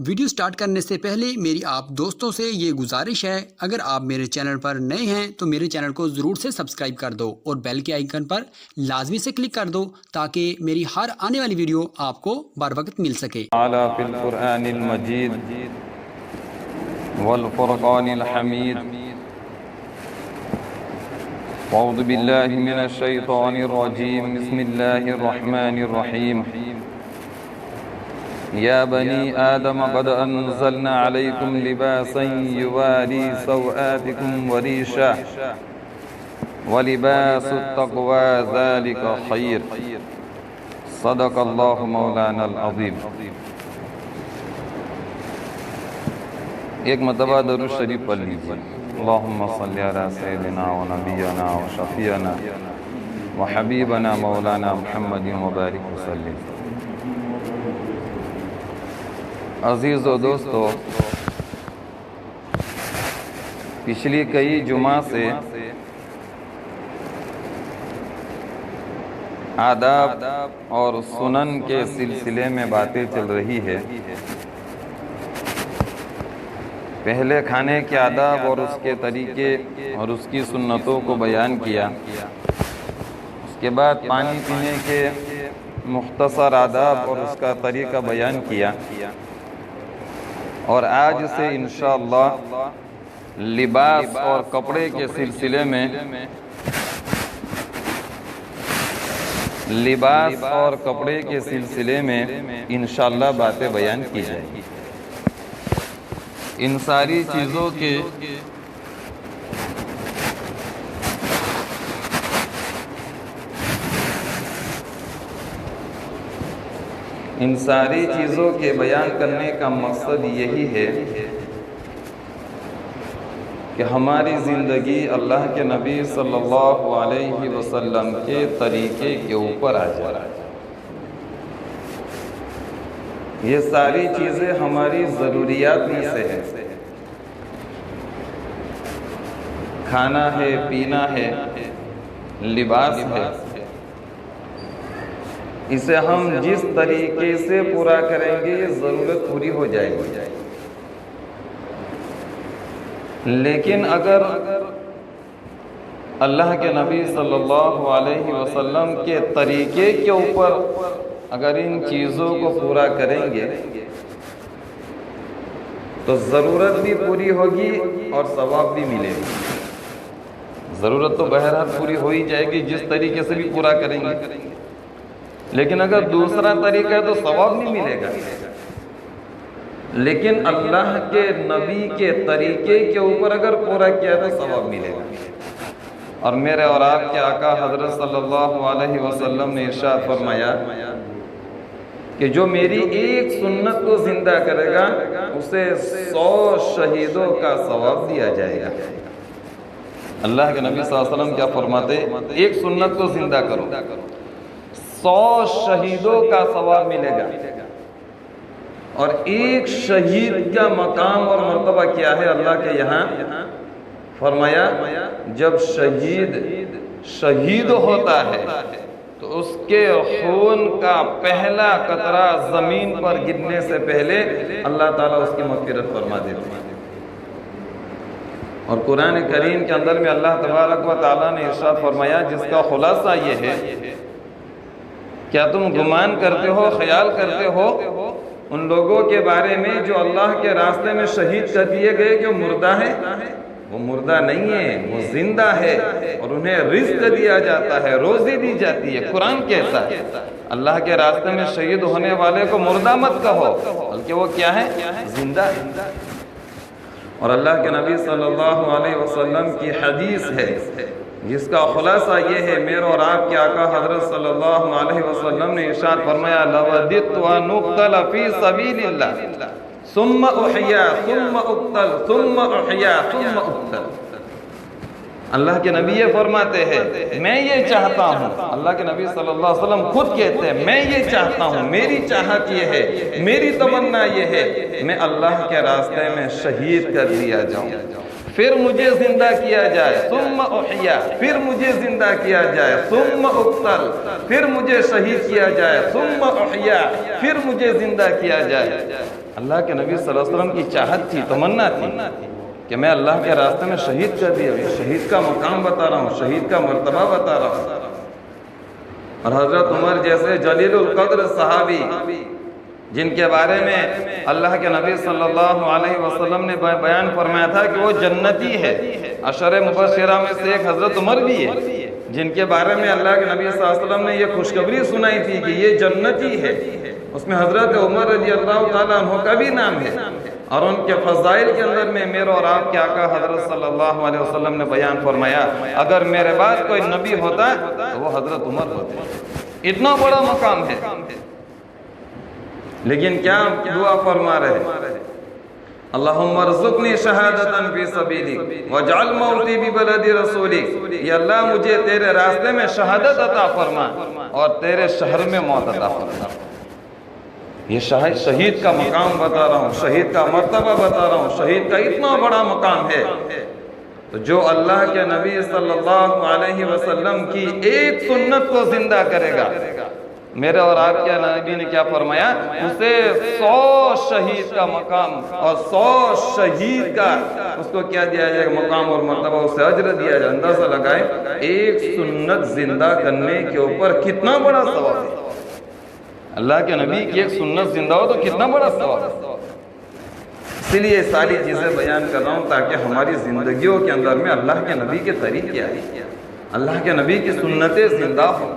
Video start کرنے سے پہلے میری آپ دوستوں سے یہ گزارش ہے، اگر آپ میرے چینل پر نئے ہیں تو میرے چینل کو ضرور سے سبسکرائب کر دو اور بیل کے آئیکن پر لازمی سے کلک کر دو تاکہ میری ہر آنے والی ویڈیو آپ کو بر وقت مل سکے۔ تعالی فی القرآن المجید والفرقان الحمید اعوذ باللہ من الشیطان الرجیم بسم اللہ الرحمن الرحیم یا بنی آدم قد انزلنا علیکم لباسا یواری سوآتکم وریشا ولباس التقوی ذالک خیر صدق اللہ مولانا العظیم۔ ایک مرتبہ درود شریف پڑھ لیجیے۔ اللہم صلی علی سیدنا و نبینا و شفیعنا و حبیبنا مولانا محمد مبارک وسلم۔ عزیز و دوستو، پچھلی کئی جمعہ سے آداب اور سنن کے سلسلے میں باتیں چل رہی ہے۔ پہلے کھانے کے آداب اور اس کے طریقے اور اس کی سنتوں کو بیان کیا، اس کے بعد پانی پینے کے مختصر آداب اور اس کا طریقہ بیان کیا، اور آج سے انشاءاللہ لباس اور کپڑے کے سلسلے میں انشاءاللہ باتیں بیان کی جائیں گی۔ ان ساری چیزوں کے بیان کرنے کا مقصد یہی ہے کہ ہماری زندگی اللہ کے نبی صلی اللہ علیہ وسلم کے طریقے کے اوپر آ جائے۔ یہ ساری چیزیں ہماری ضروریات میں سے ہیں۔ کھانا ہے، پینا ہے، لباس ہے، اسے ہم جس طریقے سے پورا کریں گے یہ ضرورت پوری ہو جائے گی۔ لیکن اگر اللہ کے نبی صلی اللہ علیہ وسلم کے طریقے کے اوپر اگر ان چیزوں کو پورا کریں گے تو ضرورت بھی پوری ہوگی اور ثواب بھی ملے گا۔ ضرورت تو بہرحال پوری ہو ہی جائے گی جس طریقے سے بھی پورا کریں گے، لیکن اگر دوسرا طریقہ ہے تو ثواب نہیں ملے گا۔ لیکن اللہ کے نبی کے طریقے کے اوپر اگر پورا کیا تو ثواب ملے گا۔ اور میرے اور آپ کے آقا حضرت صلی اللہ علیہ وسلم نے ارشاد فرمایا کہ جو میری ایک سنت کو زندہ کرے گا اسے 100 شہیدوں کا ثواب دیا جائے گا۔ اللہ کے نبی صلی اللہ علیہ وسلم کیا فرماتے؟ ایک سنت کو زندہ کرو، 100 شہیدوں کا ثواب ملے گا۔ اور ایک شہید کا مقام اور مرتبہ کیا ہے اللہ کے یہاں؟ فرمایا جب شہید ہوتا ہے تو اس کے خون کا پہلا قطرہ زمین پر گرنے سے پہلے اللہ تعالیٰ اس کی مغفرت فرما دیتے ہیں۔ اور قرآن کریم کے اندر میں اللہ تبارک و تعالیٰ نے ارشاد فرمایا جس کا خلاصہ یہ ہے، کیا تم گمان کرتے ہو، خیال کرتے ہو ان لوگوں کے بارے میں جو اللہ کے راستے میں شہید کر دیے گئے کہ وہ مردہ ہیں؟ وہ مردہ نہیں ہے، وہ زندہ ہے، اور انہیں رزق دیا جاتا ہے، روزی دی جاتی ہے۔ قرآن کہتا ہے اللہ کے راستے میں شہید ہونے والے کو مردہ مت کہو، بلکہ وہ کیا ہے؟ زندہ ہے۔ اور اللہ کے نبی صلی اللہ علیہ وسلم کی حدیث ہے جس کا خلاصہ یہ ہے، میرے اور آپ کے آقا حضرت صلی اللہ علیہ وسلم نے ارشاد فرمایا لَوَدِدْتُ أَنْ أُقْتَلَ فِي سَبِيلِ اللَّهِ ثُمَّ أُحْيَا ثُمَّ أُقْتَلْ ثُمَّ أُحْيَا ثُمَّ أُقْتَلْ۔ اللہ کے نبی یہ فرماتے ہیں میں یہ چاہتا ہوں، اللہ کے نبی صلی اللہ علیہ وسلم خود کہتے ہیں میں یہ چاہتا ہوں، میری چاہت یہ ہے، میری تمنا یہ ہے میں اللہ کے راستے میں شہید کر دیا جاؤں، پھر مجھے زندہ کیا جائے، ثم احیا، پھر مجھے زندہ کیا جائے، ثم اقتل، پھر مجھے شہید کیا جائے، ثم احیا، پھر مجھے زندہ کیا جائے۔ اللہ کے نبی صلی اللہ علیہ وسلم کی چاہت تھی، تمنا تھی کہ میں اللہ کے راستے میں شہید کر دیا، شہید کا مقام بتا رہا ہوں، شہید کا مرتبہ بتا رہا ہوں۔ اور حضرت عمر جیسے جلیل القدر صحابی جن کے بارے میں اللہ کے نبی صلی اللہ علیہ وسلم نے بیان فرمایا تھا کہ وہ جنتی ہے، عشر مبشرہ میں سے ایک حضرت عمر بھی ہے، جن کے بارے میں اللہ کے نبی صلی اللہ علیہ وسلم نے یہ خوشخبری سنائی تھی کہ یہ جنتی ہے، اس میں حضرت عمر رضی اللہ تعالیٰ عنہ کا بھی نام ہے، اور ان کے فضائل کے اندر میں میرے اور آپ کے آقا حضرت صلی اللہ علیہ وسلم نے بیان فرمایا اگر میرے بعد کوئی نبی ہوتا تو وہ حضرت عمر ہوتے، اتنا بڑا مقام ہے۔ لیکن کیا دعا فرما رہے؟ اللہم ارزقنی شہادتاً فی سبیلک واجعل موتی ببلد رسولک، یا اللہ مجھے تیرے راستے میں شہادت عطا فرما اور تیرے شہر میں موت عطا فرما۔ یہ شہید کا مقام بتا رہا ہوں، شہید کا مرتبہ بتا رہا ہوں، شہید کا اتنا بڑا مقام ہے۔ تو جو اللہ کے نبی صلی اللہ علیہ وسلم کی ایک سنت کو زندہ کرے گا، میرے اور آپ کے نبی نے کیا فرمایا؟ اسے 100 شہید کا مقام اور 100 شہید کا اس کو کیا دیا جائے گا؟ مقام اور مرتبہ، اسے اجر دیا جائے۔ اندازہ لگائیں ایک سنت زندہ کرنے کے اوپر کتنا بڑا ثواب ہے۔ اللہ کے نبی کی ایک سنت زندہ ہو تو کتنا بڑا ثواب ہے۔ اسی لیے یہ ساری چیزیں بیان کر رہا ہوں تاکہ ہماری زندگیوں کے اندر میں اللہ کے نبی کے طریقے آئے، اللہ کے نبی کی سنتیں زندہ ہوں۔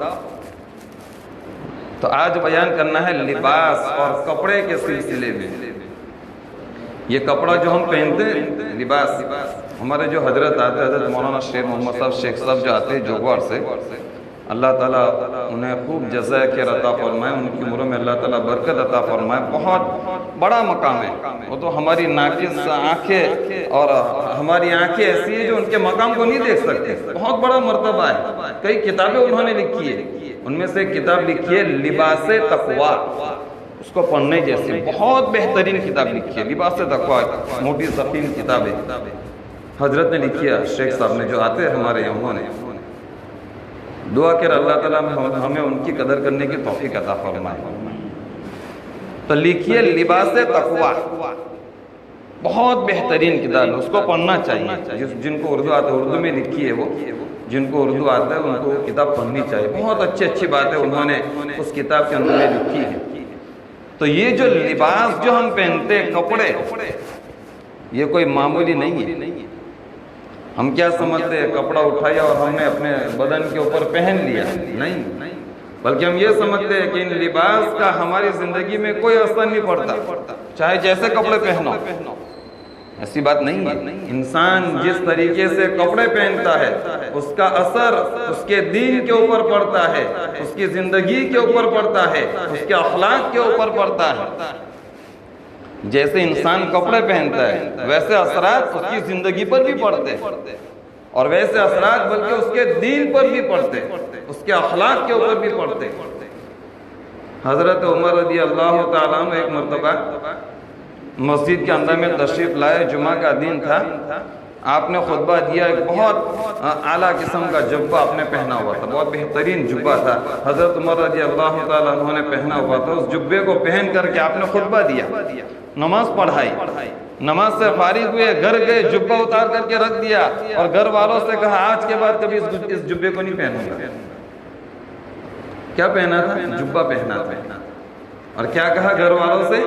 تو آج بیان کرنا ہے لباس اور کپڑے کے سلسلے میں۔ یہ کپڑا جو ہم پہنتے ہیں، لباس، ہمارے جو حضرت آتے ہیں، حضرت مولانا شیخ محمد صاحب شیخ صاحب جو آتے ہیں جوگوار سے، اللہ تعالیٰ انہیں خوب جزائے خیر عطا فرمائے، ان کی عمروں میں اللہ تعالیٰ برکت عطا فرمائے۔ بہت بڑا مقام ہے، وہ تو ہماری ناقص آنکھیں اور ہماری آنکھیں ایسی ہیں جو ان کے مقام کو نہیں دیکھ سکتے، بہت بڑا مرتبہ ہے۔ کئی کتابیں انہوں نے لکھی ہے، ان میں سے ایک کتاب لکھی ہے لباس تقویٰ، اس کو پڑھنے جیسی بہت بہترین کتاب لکھی ہے، لباس تقویٰ، موٹی ضخیم کتاب ہے، حضرت نے لکھی ہے، شیخ صاحب نے جو آتے ہیں ہمارے یہاں، انہوں نے دعا کر اللہ تعالیٰ ہمیں ان کی قدر کرنے کی توفیق عطا فرمائے۔ تو لکھیے لباس تقویٰ، بہت بہترین کتاب ہے، اس کو پڑھنا چاہیے۔ جن کو اردو آتا ہے اردو میں لکھی ہے، وہ جن کو اردو آتا ہے ان کو کتاب پڑھنی چاہیے، بہت اچھی باتیں انہوں نے اس کتاب کے اندر لکھی ہے۔ تو یہ جو لباس جو ہم پہنتے ہیں، کپڑے، یہ کوئی معمولی نہیں ہے۔ ہم کیا سمجھتے ہیں کپڑا اٹھایا اور ہم نے اپنے بدن کے اوپر پہن لیا؟ نہیں، بلکہ ہم یہ سمجھتے ہیں کہ ان لباس کا ہماری زندگی میں کوئی اثر نہیں پڑتا، چاہے جیسے کپڑے پہنو، ایسی بات نہیں ہے۔ انسان جس طریقے سے کپڑے پہنتا ہے اس کا اثر اس کے دین کے اوپر پڑتا ہے، اس کی زندگی کے اوپر پڑتا ہے، اس کے اخلاق کے اوپر پڑتا ہے۔ جیسے انسان کپڑے پہنتا ہے ویسے اثرات اس کی زندگی پر بھی پڑتے ہیں، اور ویسے اثرات بلکہ اس کے دین پر بھی پڑتے ہیں، اس کے اخلاق کے اوپر بھی پڑتے ہیں۔ حضرت عمر رضی اللہ تعالیٰ عنہ ایک مرتبہ مسجد کے اندر میں تشریف لائے، جمعہ کا دن تھا، آپ نے خطبہ دیا، ایک بہت اعلیٰ قسم کا جبہ آپ نے پہنا ہوا تھا، بہت بہترین جبہ تھا، حضرت عمر رضی اللہ تعالیٰ عنہ نے پہنا ہوا تھا۔ اس جبے کو پہن کر کے آپ نے خطبہ دیا، نماز پڑھائی، نماز سے فارغ ہوئے، گھر گئے، جبہ اتار کر کے رکھ دیا اور گھر والوں سے کہا آج کے بعد کبھی اس جبے کو نہیں پہنوں گا۔ کیا پہنا تھا؟ جبہ پہنا تھا، اور کیا کہا گھر والوں سے؟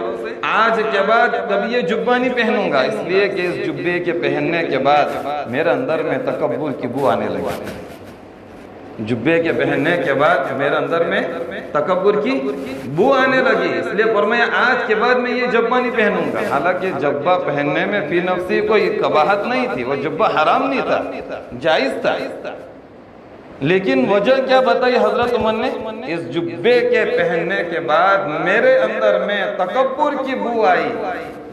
آج کے بعد کبھی یہ جبہ نہیں پہنوں گا، اس لیے کہ اس جبے کے پہننے کے بعد میرے اندر میں تکبر کی بو آنے لگی۔ جبے کے پہننے کے بعد میرے اندر میں تکبر کی بو آنے لگی، اس لیے فرمایا آج کے بعد میں یہ جبہ نہیں پہنوں گا۔ حالانکہ جبہ پہننے میں فی نفسی کوئی قباحت نہیں تھی، وہ جبہ حرام نہیں تھا، جائز تھا، لیکن وجہ کیا بتائی حضرت عمر نے؟ اس جبے کے پہننے کے بعد میرے اندر میں تکبر کی بو آئی،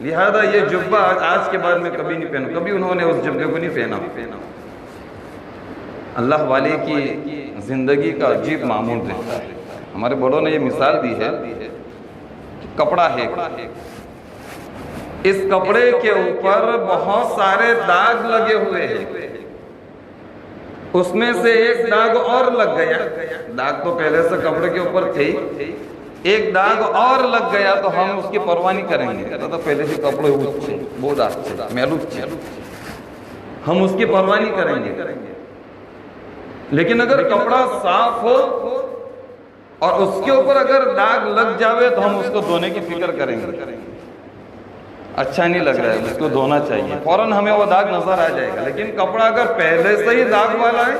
لہذا یہ جبہ آج کے بعد میں کبھی نہیں پہنوں۔ کبھی انہوں نے اس جبے کو نہیں پہنا۔ اللہ والے کی زندگی کا عجیب معمول دیتا ہے۔ ہمارے بڑوں نے یہ مثال دی ہے کہ کپڑا ہے، اس کپڑے کے اوپر بہت سارے داغ لگے ہوئے ہیں، اس میں سے ایک داغ اور لگ گیا، داغ تو پہلے سے کپڑے کے اوپر تھے، ایک داغ اور لگ گیا تو ہم اس کی پرواہ نہیں کریں گے. کہتا تھا پہلے سے کپڑے اچھے وہ داغ میلوچے, ہم اس کی پرواہ نہیں کریں گے. لیکن اگر کپڑا صاف ہو اور اس کے اوپر اگر داغ لگ جاوے تو ہم اس کو دھونے کی فکر کریں گے. اچھا نہیں لگ رہا ہے, اس کو دھونا چاہیے, فوراً ہمیں وہ داغ نظر آ جائے گا. لیکن کپڑا اگر پہلے سے ہی داغ والا ہے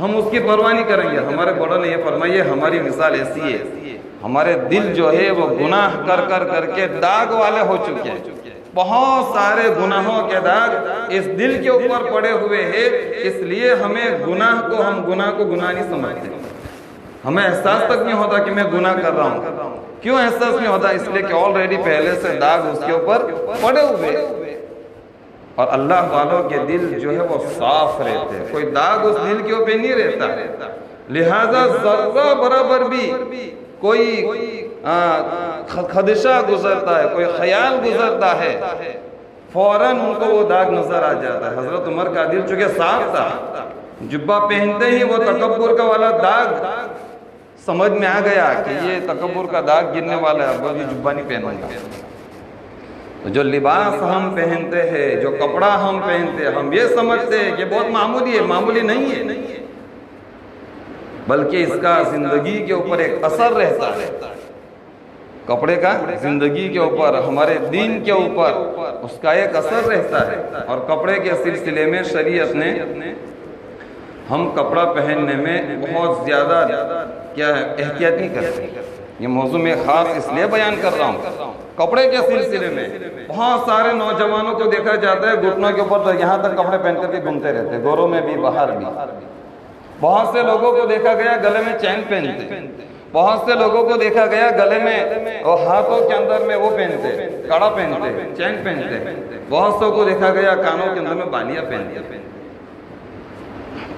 ہم اس کی پرواہ نہیں کریں گے. ہمارے بڑوں نے یہ فرمایا, ہماری مثال ایسی ہے, ہمارے دل جو ہے وہ گناہ کر کر کر کے داغ والے ہو چکے ہیں. بہت سارے گناہوں کے داغ اس دل کے اوپر پڑے ہوئے ہیں. اس لیے ہمیں گناہ کو گناہ نہیں سمجھتے. ہمیں احساس تک نہیں ہوتا کہ میں گناہ کر رہا ہوں. کیوں احساس نہیں ہوتا؟ اس لیے کہ آلریڈی پہلے سے داغ اس کے اوپر پڑے ہوئے. اور اللہ والوں کے دل جو ہے وہ صاف رہتے ہیں, کوئی داغ اس دل کے اوپر نہیں رہتا. لہذا ذرہ برابر بھی کوئی خدشہ گزرتا ہے, کوئی خیال گزرتا ہے, فوراً ان کو وہ داغ نظر آ جاتا ہے. حضرت عمر کا دل چونکہ صاف تھا, جبہ پہنتے ہی وہ تکبر کا والا داغ سمجھ میں آ گیا کہ یہ تکبر کا داغ گرنے والا ہے, اب یہ جبہ نہیں پہنوں گا. جو لباس ہم پہنتے ہیں, جو کپڑا ہم پہنتے ہیں, ہم یہ سمجھتے ہیں کہ بہت معمولی ہے. معمولی نہیں ہے, بلکہ اس کا زندگی کے اوپر ایک اثر رہتا ہے. کپڑے کا زندگی کے اوپر, ہمارے دین کے اوپر اس کا ایک اثر رہتا ہے. اور کپڑے کے سلسلے میں شریعت نے ہم کپڑا پہننے میں بہت زیادہ کیا ہے احتیاط نہیں کرتے. یہ موضوع میں خاص اس لیے بیان کر رہا ہوں. کپڑے کے سلسلے میں بہت سارے نوجوانوں کو دیکھا جاتا ہے گھٹنوں کے اوپر یہاں تک کپڑے پہن کر کے گھومتے رہتے, گوروں میں بھی باہر بھی. بہت سے لوگوں کو دیکھا گیا گلے میں چین پہنتے, بہت سے لوگوں کو دیکھا گیا گلے میں اور ہاتھوں کے اندر میں وہ پہنتے, کڑا پہنتے, چین پہنتے. بہت سو کو دیکھا گیا کانوں کے اندر میں بالیاں پہنتے.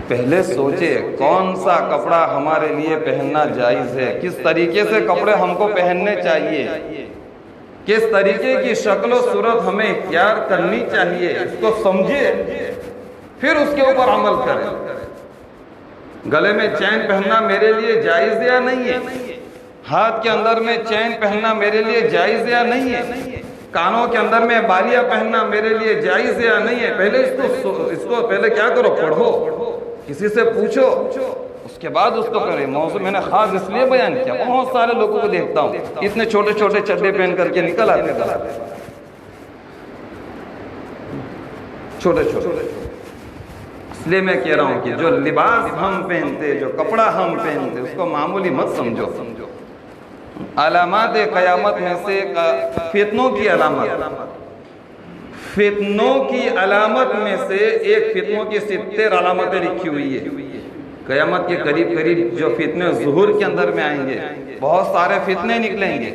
پہلے سوچے کون سا کپڑا ہمارے لیے پہننا جائز ہے, کس طریقے سے کپڑے ہم کو پہننے چاہیے, کس طریقے کی شکل و صورت ہمیں اختیار کرنی چاہیے, اس کو سمجھے پھر اس کے اوپر عمل کریں. گلے میں چین پہننا میرے لیے جائز یا نہیں ہے, ہاتھ کے اندر میں چین پہننا میرے لیے جائز یا نہیں ہے, کانوں کے اندر میں بالیاں پہننا میرے لیے جائز یا نہیں ہے. پہلے اس کو پہلے کیا کرو, پڑھو, کسی سے پوچھو, اس کے بعد اس کو کریں. موضوع میں نے خاص اس لیے بیان کیا, بہت سارے لوگوں کو دیکھتا ہوں اتنے چھوٹے چھوٹے چڈے پہن کر کے نکل آتے چھوٹے چھوٹے. اس لیے میں کہہ رہا ہوں کہ جو لباس ہم پہنتے, جو کپڑا ہم پہنتے, اس کو معمولی مت سمجھو. علامات قیامت میں سے فتنوں کی علامت میں سے ایک فتنوں کی 70 علامتیں لکھی ہوئی ہے. قیامت کے قریب جو فتنے ظہور کے اندر میں آئیں گے, بہت سارے فتنے نکلیں گے,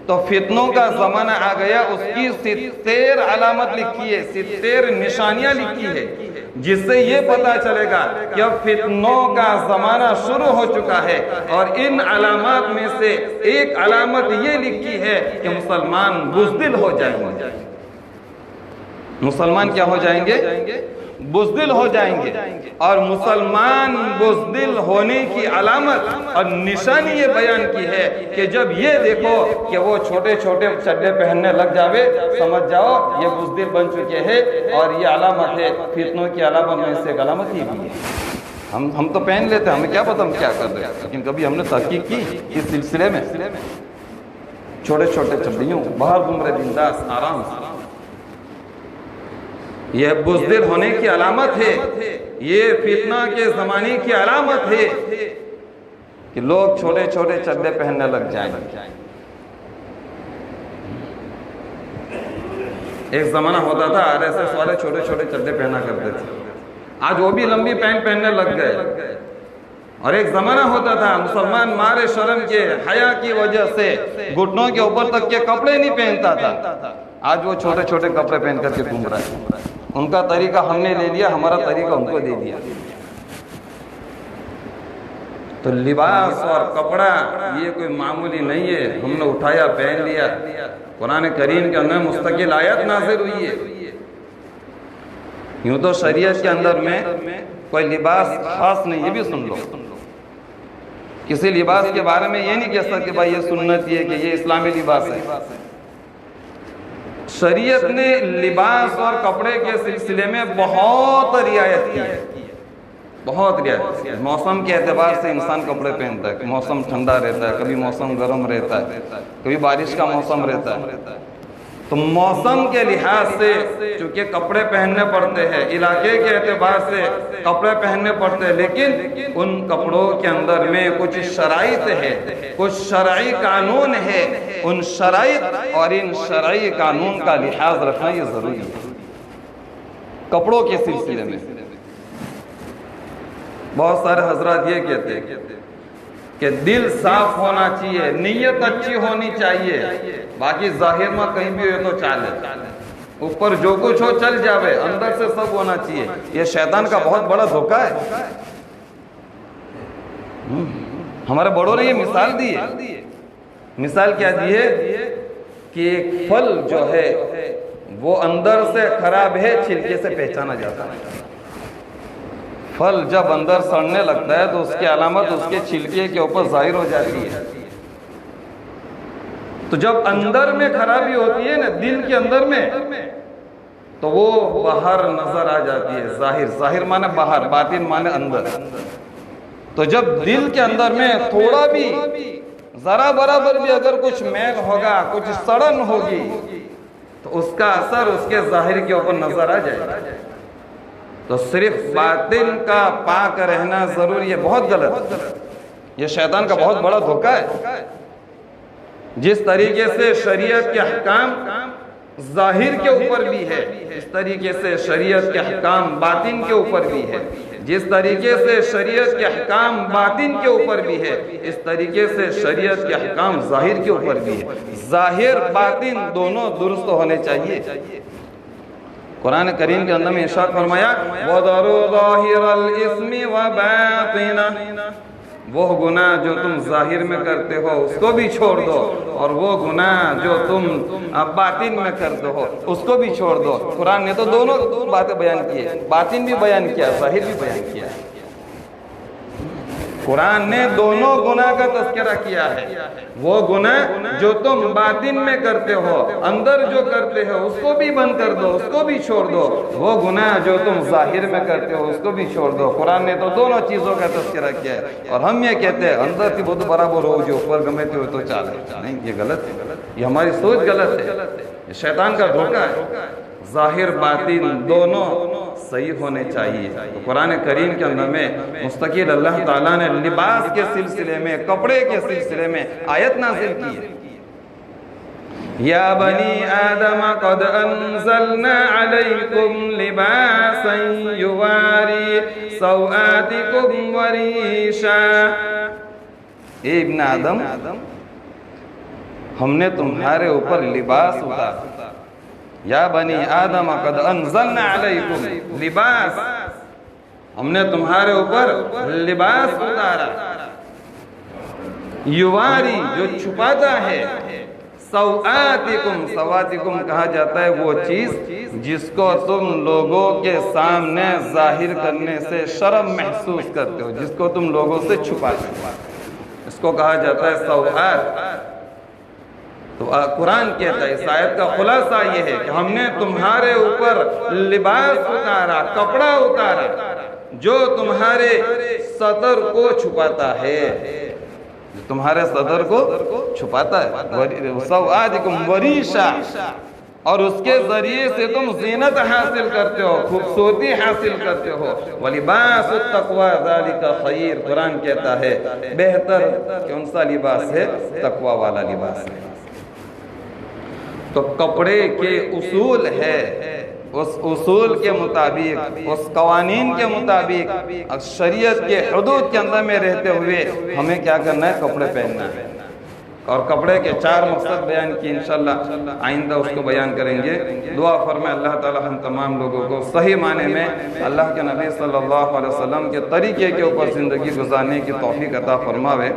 تو فتنوں کا زمانہ آ گیا. اس کی 70 علامت لکھی ہے, 70 نشانیاں لکھی ہے, جس سے یہ پتا چلے گا کہ اب فتنوں کا زمانہ شروع ہو چکا ہے. اور ان علامات میں سے ایک علامت یہ لکھی ہے کہ مسلمان بزدل ہو جائیں گے. مسلمان کیا ہو جائیں گے؟ بزدل ہو جائیں گے. اور مسلمان بزدل ہونے کی علامت اور نشانی یہ بیان کی ہے کہ جب یہ دیکھو کہ وہ چھوٹے چھوٹے چڈے پہننے لگ جاوے, سمجھ جاؤ یہ بزدل بن چکے ہیں. اور یہ علامت ہے فتنوں کی علامت میں سے ایک علامت یہ بھی ہے. ہم تو پہن لیتے ہیں, ہمیں کیا پتہ ہم کیا کر رہے ہیں, لیکن کبھی ہم نے تحقیق کی اس سلسلے میں. چھوٹے چھوٹے چڈیوں باہر گھوم رہے بنداس آرام سے, یہ بزدل ہونے کی علامت ہے. یہ فتنہ کے زمانے کی علامت ہے کہ لوگ چھوٹے چھوٹے چڈے پہننے لگ جائیں. ایک زمانہ ہوتا تھا RSS والے چھوٹے چھوٹے چڈے پہنا کرتے تھے, آج وہ بھی لمبی پینٹ پہننے لگ گئے. اور ایک زمانہ ہوتا تھا مسلمان مارے شرم کے حیا کی وجہ سے گھٹنوں کے اوپر تک کے کپڑے نہیں پہنتا تھا, آج وہ چھوٹے چھوٹے کپڑے پہن کر کے گھوم رہا ہے. ان کا طریقہ ہم نے لے لیا, ہمارا طریقہ ان کو دے دیا. تو لباس اور کپڑا یہ کوئی معمولی نہیں ہے, ہم نے اٹھایا پہن لیا. قرآن کریم کے اندر مستقل آیت نازل ہوئی ہے. یوں تو شریعت کے اندر میں کوئی لباس خاص نہیں, یہ بھی سن لو. کسی لباس کے بارے میں یہ نہیں کہہ سکتے کہ بھائی یہ سنت ہے کہ یہ اسلامی لباس ہے. شریعت نے لباس اور کپڑے کے سلسلے میں بہت رعایت کی ہے، بہت رعایت. موسم کے اعتبار سے انسان کپڑے پہنتا ہے. موسم ٹھنڈا رہتا ہے، کبھی موسم گرم رہتا ہے، کبھی بارش کا موسم رہتا ہے. تو موسم کے لحاظ سے چونکہ کپڑے پہننے پڑتے ہیں، علاقے کے اعتبار سے کپڑے پہننے پڑتے ہیں، لیکن ان کپڑوں کے اندر میں کچھ شرائط ہے، کچھ شرعی قانون ہے. ان شرائط اور ان شرعی قانون کا لحاظ رکھنا یہ ضروری ہے. کپڑوں کے سلسلے میں بہت سارے حضرات یہ کہتے ہیں کہ دل صاف ہونا چاہیے، نیت اچھی ہونی چاہیے، باقی ظاہر میں کہیں بھی ہو تو چالے، اوپر جو کچھ ہو چل جاوے، اندر سے سب ہونا چاہیے. یہ شیطان کا بہت بڑا دھوکہ ہے. ہمارے بڑوں نے یہ مثال دی ہے. مثال کیا دی ہے کہ ایک پھل جو ہے وہ اندر سے خراب ہے، چھلکے سے پہچانا جاتا ہے. پھل جب اندر سڑنے لگتا ہے تو اس کی علامت اس کے چھلکے کے اوپر ظاہر ہو جاتی ہے. تو جب اندر میں خرابی ہوتی ہے نا دل کے اندر میں، تو وہ باہر نظر آ جاتی ہے. ظاہر مانے باہر، باطن مانے اندر. تو جب دل کے اندر میں تھوڑا بھی ذرا برابر بھی اگر کچھ میل ہوگا، کچھ سڑن ہوگی، تو اس کا اثر اس کے ظاہر کے اوپر نظر آ جائے گا. تو صرف باطن کا پاک رہنا ضروری ہے. بہت غلط، یہ شیطان کا بہت بڑا دھوکہ ہے. جس طریقے سے شریعت کے احکام ظاہر کے اوپر بھی ہے، اس طریقے سے شریعت کے احکام باطن کے اوپر بھی ہے. جس طریقے سے شریعت کے احکام باطن کے اوپر بھی ہے، اس طریقے سے شریعت کے احکام ظاہر کے اوپر بھی ہے. ظاہر باطن دونوں درست ہونے چاہیے. قرآن کریم کے اندر میں ارشاد فرمایا وَذَرُوا ظَاهِرَ الْإِثْمِ وَبَاطِنَهُ، وہ گناہ جو تم ظاہر میں کرتے ہو اس کو بھی چھوڑ دو، اور وہ گناہ جو تم باطن میں کرتے ہو اس کو بھی چھوڑ دو. قرآن نے تو دونوں باتیں بیان کی ہے، باطن بھی بیان کیا، ظاہر بھی بیان کیا. قرآن نے دونوں گناہ کا تذکرہ کیا ہے. وہ گناہ جو تم باطن میں کرتے ہو، اندر جو کرتے ہو اس کو بھی بند کر دو، اس کو بھی چھوڑ دو. وہ گناہ جو تم ظاہر میں کرتے ہو اس کو بھی چھوڑ دو. قرآن نے تو دونوں چیزوں کا تذکرہ کیا ہے. اور ہم یہ کہتے ہیں اندر کی بہت برابر ہو، جو اوپر گمتے ہو تو چالے. نہیں، یہ غلط ہے. یہ ہماری سوچ غلط ہے. یہ شیطان کا دھوکہ ہے. ظاہر باطن دونوں صحیح ہونے چاہیے. تو قرآن کریم کے اندر میں مستقل اللہ تعالیٰ نے لباس کے سلسلے میں، کپڑے کے سلسلے میں آیت نازل کی ہے. یا بنی آدم قد انزلنا علیکم لباسا یواری سوآتکم وریشا. اے ابن آدم، ہم نے تمہارے اوپر لباس اتارا. یا بنی آدم قد انزلنا علیکم لباس، ہم نے تمہارے اوپر لباس اتارا. یواری جو چھپاتا ہے، سوآتکم، سوآتکم کہا جاتا ہے وہ چیز جس کو تم لوگوں کے سامنے ظاہر کرنے سے شرم محسوس کرتے ہو، جس کو تم لوگوں سے چھپاتے ہو، اس کو کہا جاتا ہے سوآت. تو قرآن کہتا ہے اس آیت کا خلاصہ یہ ہے کہ ہم نے تمہارے اوپر لباس اتارا، کپڑا اتارا جو تمہارے سطر کو چھپاتا ہے، جو تمہارے سطر کو چھپاتا ہے. سوآتکم وریشا، اور اس کے ذریعے سے تم زینت حاصل کرتے ہو، خوبصورتی حاصل کرتے ہو. وَلِبَاسُ التَّقْوَى ذَلِكَ خَيْرٌ، قرآن کہتا ہے بہتر کون سا لباس ہے؟ تقوی والا لباس ہے. تو کپڑے کے اصول ہے، اس اصول کے مطابق، اس قوانین کے مطابق، شریعت کے حدود کے اندر میں رہتے ہوئے ہمیں کیا کرنا ہے؟ کپڑے پہننا ہے. اور کپڑے کے 4 مقصد بیان کی، انشاءاللہ آئندہ اس کو بیان کریں گے. دعا فرمائے اللہ تعالی ہم تمام لوگوں کو صحیح معنی میں اللہ کے نبی صلی اللہ علیہ وسلم کے طریقے کے اوپر زندگی گزارنے کی توفیق عطا فرماوے.